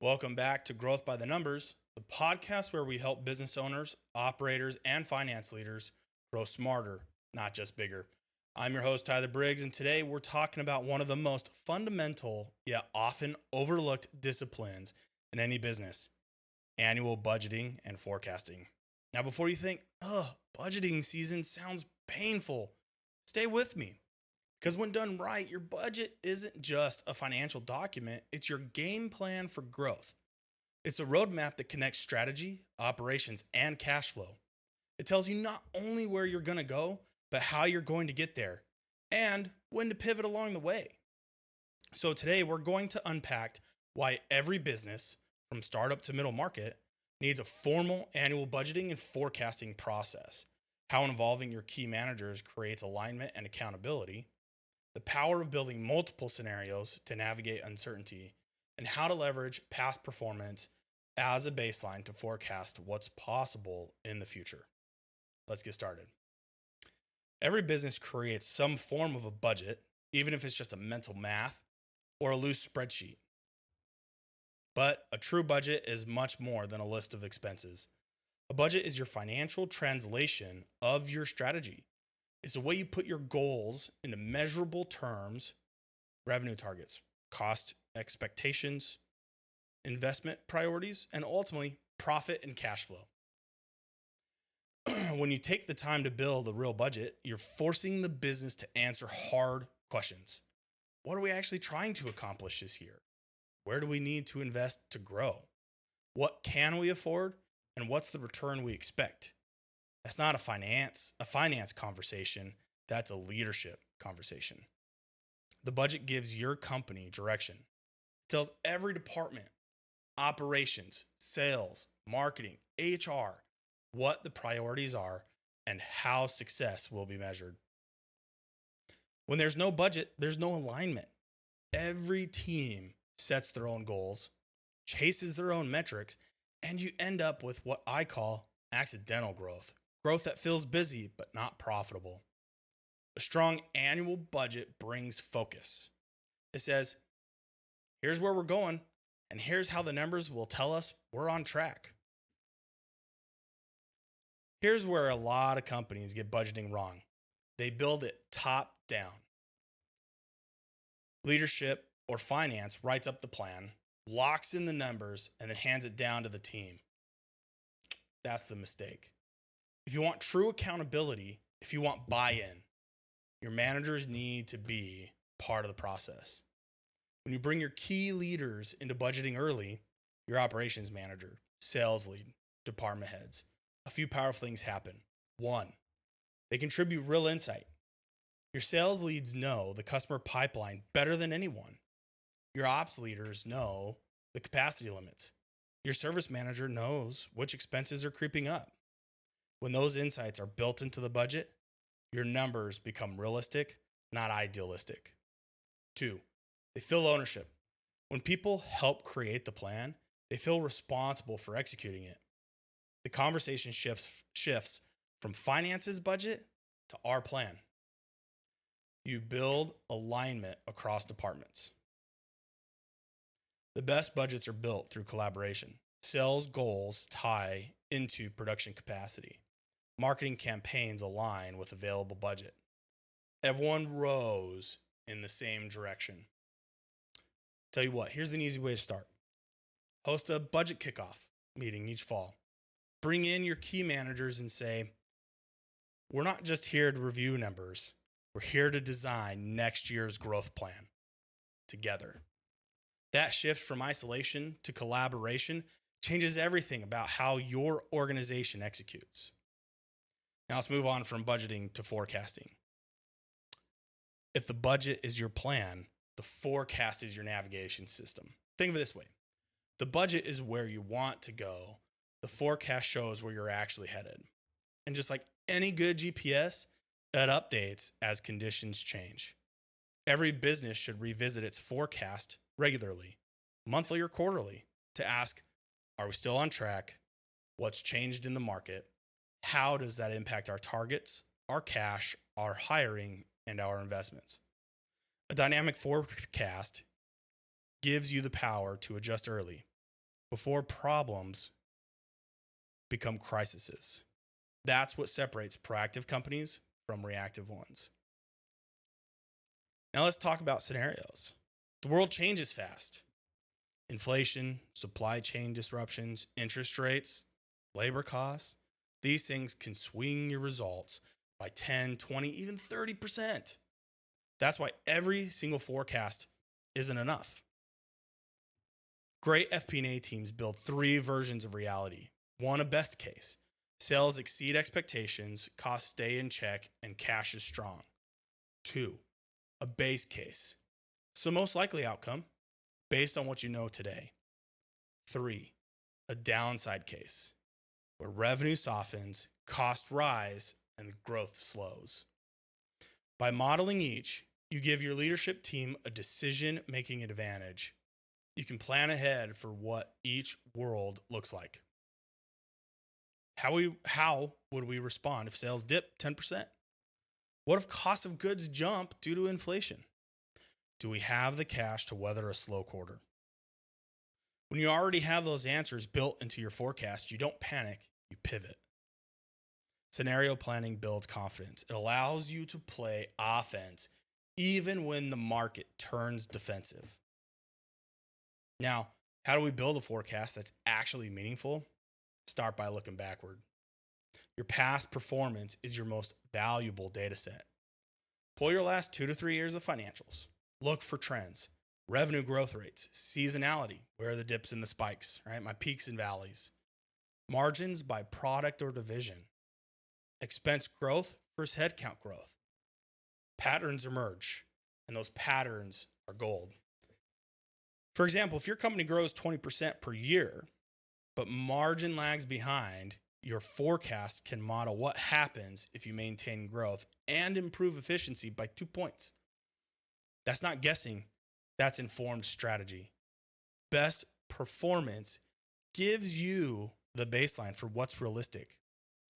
Welcome back to Growth by the Numbers, the podcast where we help business owners, operators, and finance leaders grow smarter, not just bigger. I'm your host, Tyler Briggs, and today we're talking about one of the most fundamental yet often overlooked disciplines in any business: annual budgeting and forecasting. Now, before you think, budgeting season sounds painful, stay with me. Because when done right, your budget isn't just a financial document, it's your game plan for growth. It's a roadmap that connects strategy, operations, and cash flow. It tells you not only where you're going to go, but how you're going to get there and when to pivot along the way. So today we're going to unpack why every business, from startup to middle market, needs a formal annual budgeting and forecasting process, how involving your key managers creates alignment and accountability, the power of building multiple scenarios to navigate uncertainty, and how to leverage past performance as a baseline to forecast what's possible in the future. Let's get started. Every business creates some form of a budget, even if it's just a mental math or a loose spreadsheet. But a true budget is much more than a list of expenses. A budget is your financial translation of your strategy. It's the way you put your goals into measurable terms: revenue targets, cost expectations, investment priorities, and ultimately profit and cash flow. When you take the time to build a real budget, you're forcing the business to answer hard questions. What are we actually trying to accomplish this year? Where do we need to invest to grow? What can we afford? And what's the return we expect? That's not a finance conversation. That's a leadership conversation. The budget gives your company direction. It tells every department, operations, sales, marketing, HR, what the priorities are and how success will be measured. When there's no budget, there's no alignment. Every team sets their own goals, chases their own metrics, and you end up with what I call accidental growth. Growth that feels busy but not profitable. A strong annual budget brings focus. It says, here's where we're going, and here's how the numbers will tell us we're on track. Here's where a lot of companies get budgeting wrong. They build it top down. Leadership or finance writes up the plan, locks in the numbers, and then hands it down to the team. That's the mistake. If you want true accountability, if you want buy-in, your managers need to be part of the process. When you bring your key leaders into budgeting early, your operations manager, sales lead, department heads, a few powerful things happen. One, they contribute real insight. Your sales leads know the customer pipeline better than anyone. Your ops leaders know the capacity limits. Your service manager knows which expenses are creeping up. When those insights are built into the budget, your numbers become realistic, not idealistic. Two, they feel ownership. When people help create the plan, they feel responsible for executing it. The conversation shifts from finances budget to our plan. You build alignment across departments. The best budgets are built through collaboration. Sales goals tie into production capacity. Marketing campaigns align with available budget. Everyone rows in the same direction. Tell you what, here's an easy way to start. Host a budget kickoff meeting each fall. Bring in your key managers and say, we're not just here to review numbers. We're here to design next year's growth plan together. That shift from isolation to collaboration changes everything about how your organization executes. Now let's move on from budgeting to forecasting. If the budget is your plan, the forecast is your navigation system. Think of it this way. The budget is where you want to go. The forecast shows where you're actually headed. And just like any good GPS, it updates as conditions change. Every business should revisit its forecast regularly, monthly or quarterly, to ask, are we still on track? What's changed in the market? How does that impact our targets, our cash, our hiring, and our investments? A dynamic forecast gives you the power to adjust early. before problems become crises. That's what separates proactive companies from reactive ones. Now let's talk about scenarios. The world changes fast. Inflation, supply chain disruptions, interest rates, labor costs, these things can swing your results by 10, 20, even 30%. That's why every single forecast isn't enough. Great FP&A teams build 3 versions of reality. 1, a best case. Sales exceed expectations, costs stay in check, and cash is strong. 2, a base case. It's the most likely outcome based on what you know today. 3, a downside case where revenue softens, costs rise, and growth slows. By modeling each, you give your leadership team a decision-making advantage. You can plan ahead for what each world looks like. How would we respond if sales dip 10%? What if cost of goods jump due to inflation? Do we have the cash to weather a slow quarter? When you already have those answers built into your forecast, you don't panic, you pivot. Scenario planning builds confidence. It allows you to play offense even when the market turns defensive. Now, how do we build a forecast that's actually meaningful? Start by looking backward. Your past performance is your most valuable data set. Pull your last 2 to 3 years of financials. Look for trends, revenue growth rates, seasonality, where are the dips and the spikes, right? My peaks and valleys. Margins by product or division. Expense growth versus headcount growth. Patterns emerge, and those patterns are gold. For example, if your company grows 20% per year, but margin lags behind, your forecast can model what happens if you maintain growth and improve efficiency by 2 points. That's not guessing, that's informed strategy. Best performance gives you the baseline for what's realistic,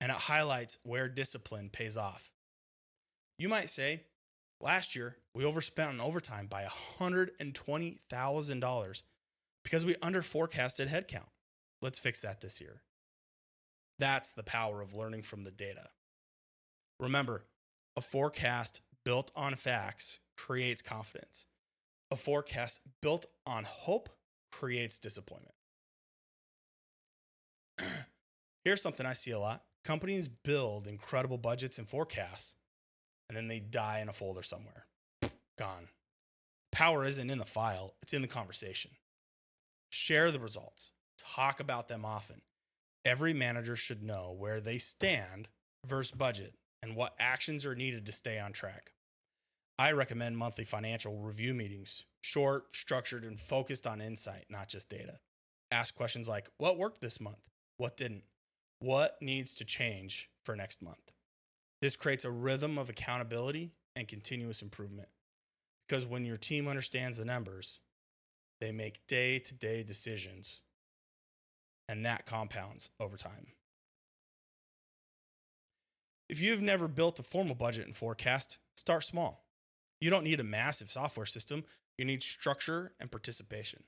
and it highlights where discipline pays off. You might say, last year, we overspent on overtime by $120,000 because we under-forecasted headcount. Let's fix that this year. That's the power of learning from the data. Remember, a forecast built on facts creates confidence. A forecast built on hope creates disappointment. Here's something I see a lot. Companies build incredible budgets and forecasts, and then they die in a folder somewhere. Gone. Power isn't in the file, it's in the conversation. Share the results. Talk about them often. Every manager should know where they stand versus budget and what actions are needed to stay on track. I recommend monthly financial review meetings, short, structured, and focused on insight, not just data. Ask questions like, what worked this month? What didn't? What needs to change for next month? This creates a rhythm of accountability and continuous improvement. Because when your team understands the numbers, they make day-to-day decisions, and that compounds over time. If you've never built a formal budget and forecast, start small. You don't need a massive software system. You need structure and participation.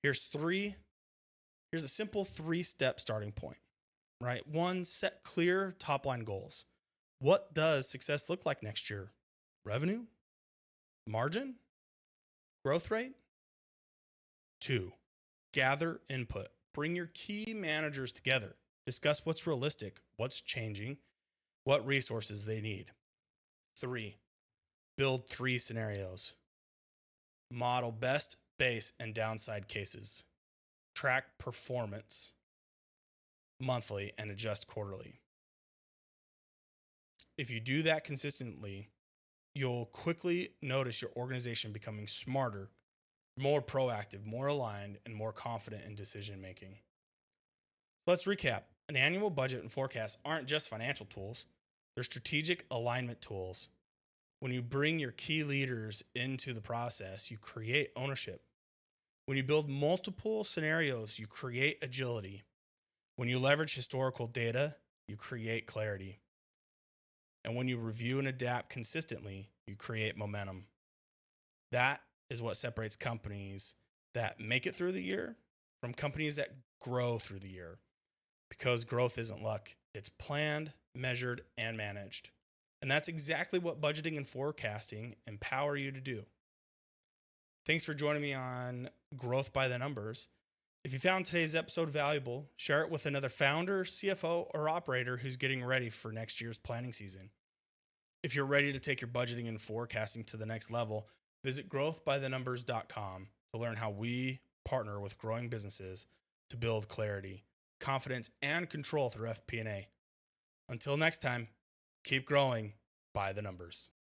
Here's a simple 3-step starting point, right? 1, set clear top-line goals. What does success look like next year? Revenue? Margin? Growth rate? 2, gather input. Bring your key managers together. Discuss what's realistic, what's changing, what resources they need. 3, build 3 scenarios. Model best, base, and downside cases. Track performance monthly and adjust quarterly. If you do that consistently, you'll quickly notice your organization becoming smarter, more proactive, more aligned, and more confident in decision making. Let's recap. An annual budget and forecast aren't just financial tools. They're strategic alignment tools. When you bring your key leaders into the process, you create ownership. When you build multiple scenarios, you create agility. When you leverage historical data, you create clarity. And when you review and adapt consistently, you create momentum. That is what separates companies that make it through the year from companies that grow through the year. Because growth isn't luck, it's planned, measured, and managed. And that's exactly what budgeting and forecasting empower you to do. Thanks for joining me on Growth by the Numbers. If you found today's episode valuable, share it with another founder, CFO, or operator who's getting ready for next year's planning season. If you're ready to take your budgeting and forecasting to the next level, visit growthbythenumbers.com to learn how we partner with growing businesses to build clarity, confidence, and control through FP&A. Until next time, keep growing by the numbers.